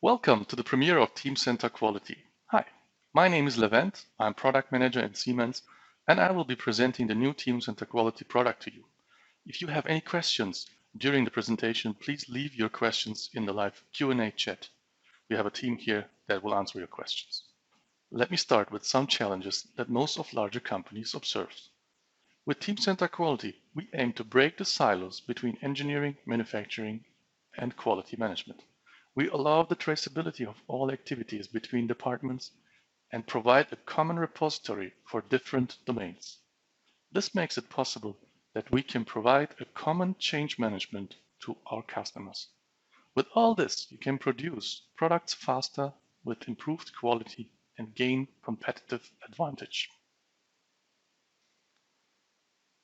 Welcome to the premiere of Teamcenter Quality. Hi, my name is Levent. I'm product manager at Siemens, and I will be presenting the new Teamcenter Quality product to you. If you have any questions during the presentation, please leave your questions in the live Q&A chat. We have a team here that will answer your questions. Let me start with some challenges that most of larger companies observe. With Teamcenter Quality, we aim to break the silos between engineering, manufacturing, and quality management. We allow the traceability of all activities between departments and provide a common repository for different domains. This makes it possible that we can provide a common change management to our customers. With all this, you can produce products faster with improved quality and gain competitive advantage.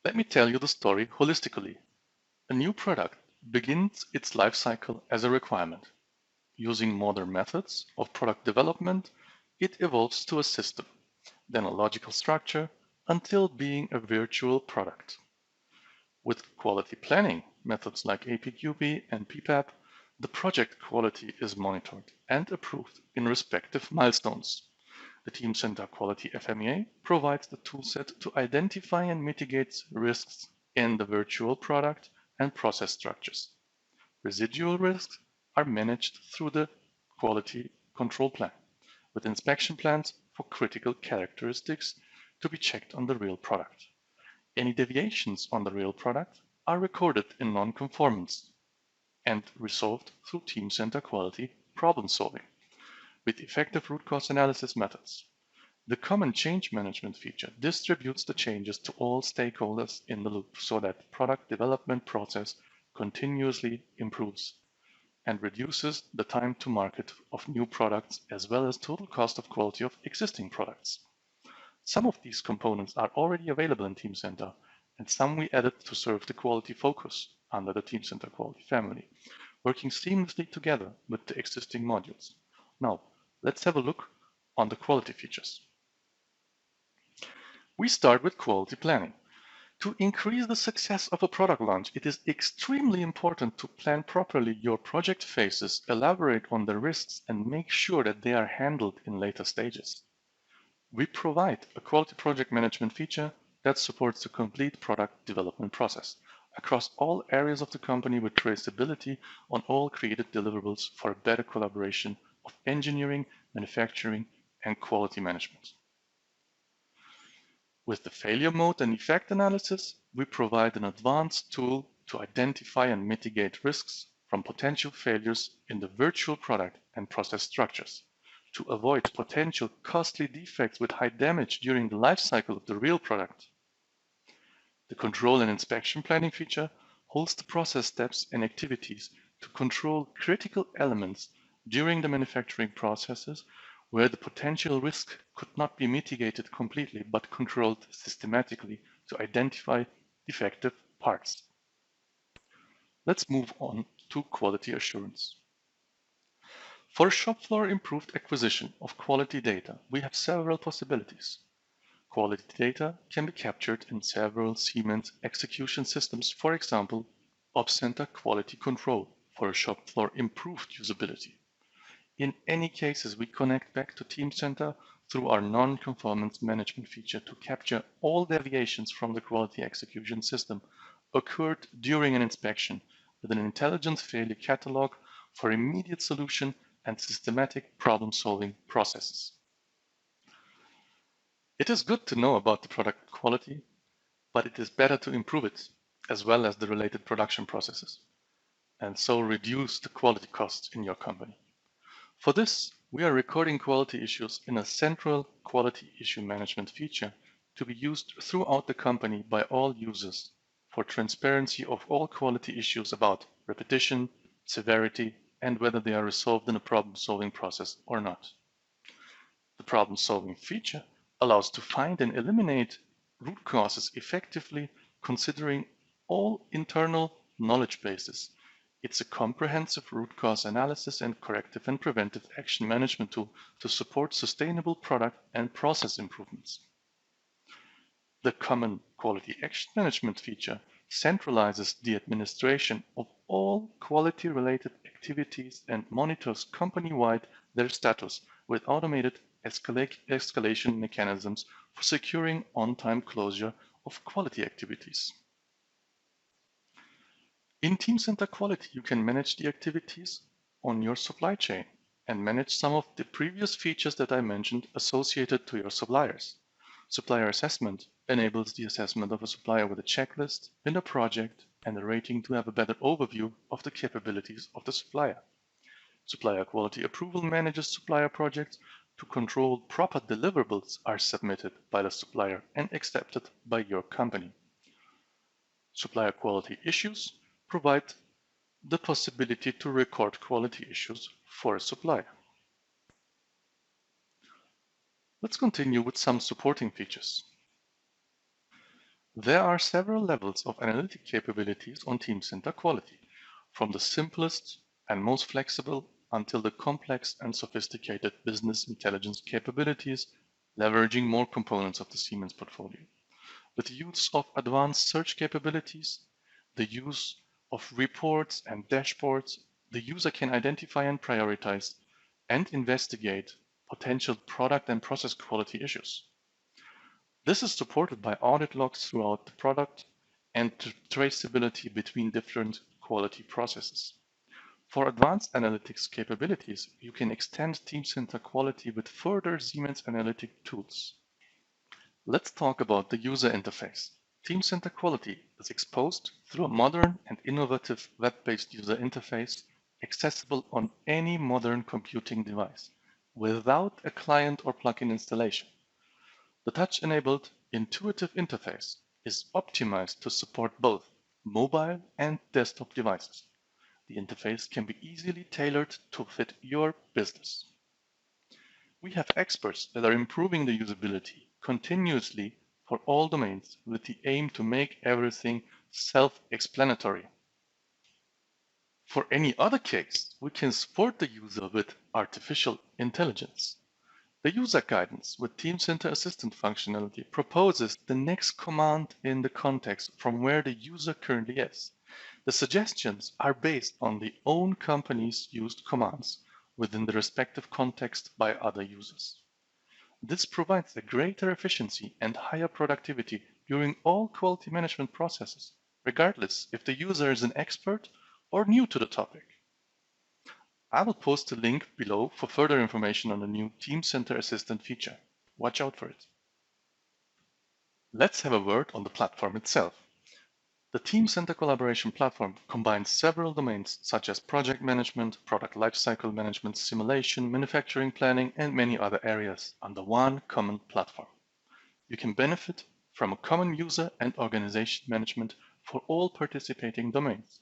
Let me tell you the story holistically. A new product begins its life cycle as a requirement. Using modern methods of product development, it evolves to a system, then a logical structure, until being a virtual product. With quality planning methods like APQP and PPAP, the project quality is monitored and approved in respective milestones. The Teamcenter Quality FMEA provides the toolset to identify and mitigate risks in the virtual product and process structures. Residual risks are managed through the quality control plan, with inspection plans for critical characteristics to be checked on the real product. Any deviations on the real product are recorded in non-conformance and resolved through Teamcenter Quality problem solving with effective root cause analysis methods. The common change management feature distributes the changes to all stakeholders in the loop so that the product development process continuously improves and reduces the time to market of new products as well as total cost of quality of existing products. Some of these components are already available in Teamcenter, and some we added to serve the quality focus under the Teamcenter Quality family, working seamlessly together with the existing modules. Now, let's have a look on the quality features. We start with quality planning. To increase the success of a product launch, it is extremely important to plan properly your project phases, elaborate on the risks, and make sure that they are handled in later stages. We provide a quality project management feature that supports the complete product development process across all areas of the company with traceability on all created deliverables for a better collaboration of engineering, manufacturing, and quality management. With the failure mode and effect analysis, we provide an advanced tool to identify and mitigate risks from potential failures in the virtual product and process structures, to avoid potential costly defects with high damage during the life cycle of the real product. The control and inspection planning feature holds the process steps and activities to control critical elements during the manufacturing processes where the potential risk could not be mitigated completely but controlled systematically to identify defective parts. Let's move on to quality assurance. For shop floor improved acquisition of quality data, we have several possibilities. Quality data can be captured in several Siemens execution systems, for example, Teamcenter Quality Control for a shop floor improved usability. In any cases, we connect back to Teamcenter through our non-conformance management feature to capture all deviations from the quality execution system occurred during an inspection with an intelligent failure catalog for immediate solution and systematic problem-solving processes. It is good to know about the product quality, but it is better to improve it as well as the related production processes, and so reduce the quality costs in your company. For this, we are recording quality issues in a central quality issue management feature to be used throughout the company by all users for transparency of all quality issues about repetition, severity, and whether they are resolved in a problem-solving process or not. The problem-solving feature allows to find and eliminate root causes effectively considering all internal knowledge bases. It's a comprehensive root cause analysis and corrective and preventive action management tool to support sustainable product and process improvements. The common quality action management feature centralizes the administration of all quality-related activities and monitors company-wide their status with automated escalation mechanisms for securing on-time closure of quality activities. In Teamcenter Quality, you can manage the activities on your supply chain and manage some of the previous features that I mentioned associated to your suppliers. Supplier Assessment enables the assessment of a supplier with a checklist in a project and a rating to have a better overview of the capabilities of the supplier. Supplier Quality Approval manages supplier projects to control proper deliverables are submitted by the supplier and accepted by your company. Supplier Quality Issues provide the possibility to record quality issues for a supplier. Let's continue with some supporting features. There are several levels of analytic capabilities on Teamcenter Quality, from the simplest and most flexible until the complex and sophisticated business intelligence capabilities, leveraging more components of the Siemens portfolio. With the use of advanced search capabilities, the use of reports and dashboards, the user can identify and prioritize and investigate potential product and process quality issues. This is supported by audit logs throughout the product and traceability between different quality processes. For advanced analytics capabilities, you can extend Teamcenter Quality with further Siemens analytic tools. Let's talk about the user interface. Teamcenter Quality is exposed through a modern and innovative web-based user interface accessible on any modern computing device without a client or plugin installation. The touch-enabled intuitive interface is optimized to support both mobile and desktop devices. The interface can be easily tailored to fit your business. We have experts that are improving the usability continuously for all domains with the aim to make everything self-explanatory. For any other case, we can support the user with artificial intelligence. The user guidance with Teamcenter Assistant functionality proposes the next command in the context from where the user currently is. The suggestions are based on the own company's used commands within the respective context by other users. This provides a greater efficiency and higher productivity during all quality management processes, regardless if the user is an expert or new to the topic. I will post a link below for further information on the new Teamcenter Assistant feature. Watch out for it. Let's have a word on the platform itself. The Teamcenter Collaboration Platform combines several domains such as project management, product lifecycle management, simulation, manufacturing planning, and many other areas under one common platform. You can benefit from a common user and organization management for all participating domains.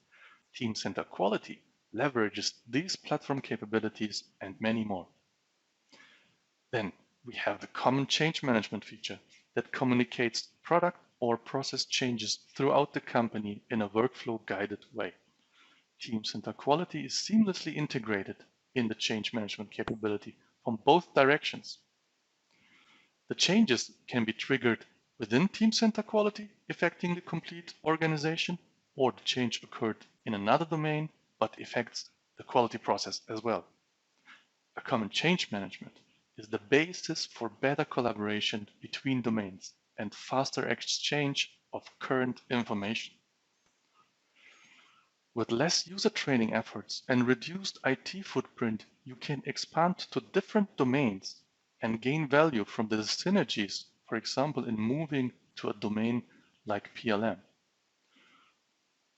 Teamcenter Quality leverages these platform capabilities and many more. Then we have the common change management feature that communicates product or process changes throughout the company in a workflow-guided way. Teamcenter Quality is seamlessly integrated in the change management capability from both directions. The changes can be triggered within Teamcenter Quality, affecting the complete organization, or the change occurred in another domain but affects the quality process as well. A common change management is the basis for better collaboration between domains and faster exchange of current information. With less user training efforts and reduced IT footprint, you can expand to different domains and gain value from the synergies, for example, in moving to a domain like PLM.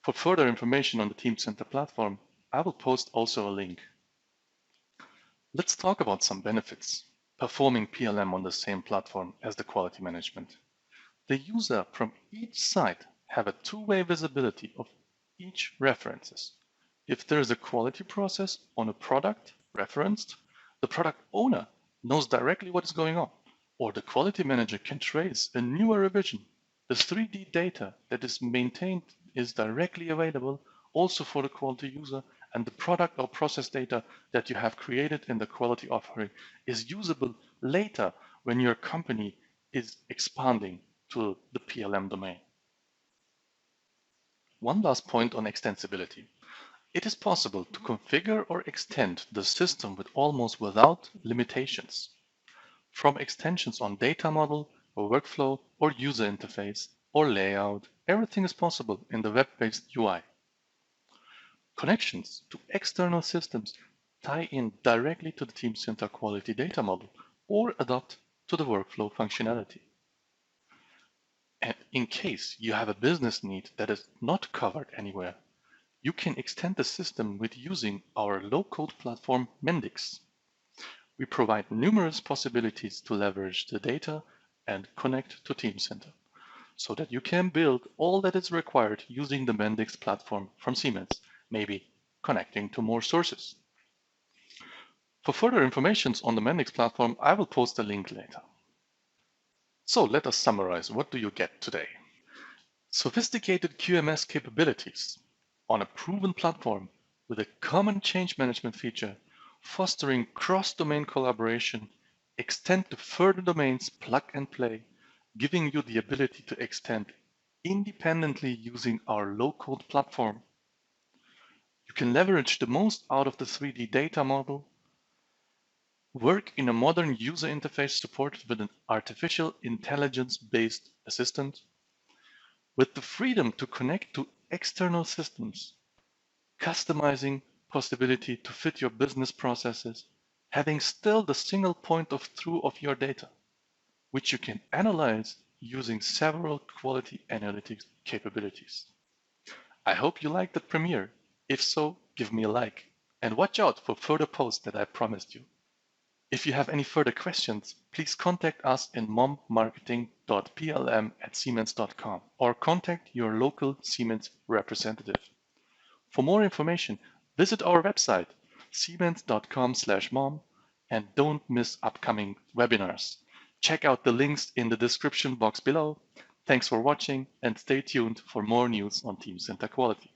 For further information on the Teamcenter platform, I will post also a link. Let's talk about some benefits performing PLM on the same platform as the quality management. The user from each side have a two-way visibility of each references. If there is a quality process on a product referenced, the product owner knows directly what is going on, or the quality manager can trace a newer revision. The 3D data that is maintained is directly available also for the quality user, and the product or process data that you have created in the quality offering is usable later when your company is expanding to the PLM domain. One last point on extensibility. It is possible to configure or extend the system with almost without limitations. From extensions on data model, or workflow, or user interface, or layout, everything is possible in the web-based UI. Connections to external systems tie in directly to the Teamcenter Quality data model or adapt to the workflow functionality. And in case you have a business need that is not covered anywhere, you can extend the system with using our low-code platform Mendix. We provide numerous possibilities to leverage the data and connect to Teamcenter, so that you can build all that is required using the Mendix platform from Siemens, maybe connecting to more sources. For further information on the Mendix platform, I will post a link later. So let us summarize. What do you get today? Sophisticated QMS capabilities on a proven platform with a common change management feature, fostering cross-domain collaboration, extend to further domains plug and play, giving you the ability to extend independently using our low-code platform. You can leverage the most out of the 3D data model, work in a modern user interface supported with an artificial intelligence-based assistant, with the freedom to connect to external systems, customizing possibility to fit your business processes, having still the single point of truth of your data, which you can analyze using several quality analytics capabilities. I hope you liked that premiere. If so, give me a like and watch out for further posts that I promised you. If you have any further questions, please contact us in mommarketing.plm@siemens.com or contact your local Siemens representative. For more information, visit our website, siemens.com/mom, and don't miss upcoming webinars. Check out the links in the description box below. Thanks for watching and stay tuned for more news on Teamcenter Quality.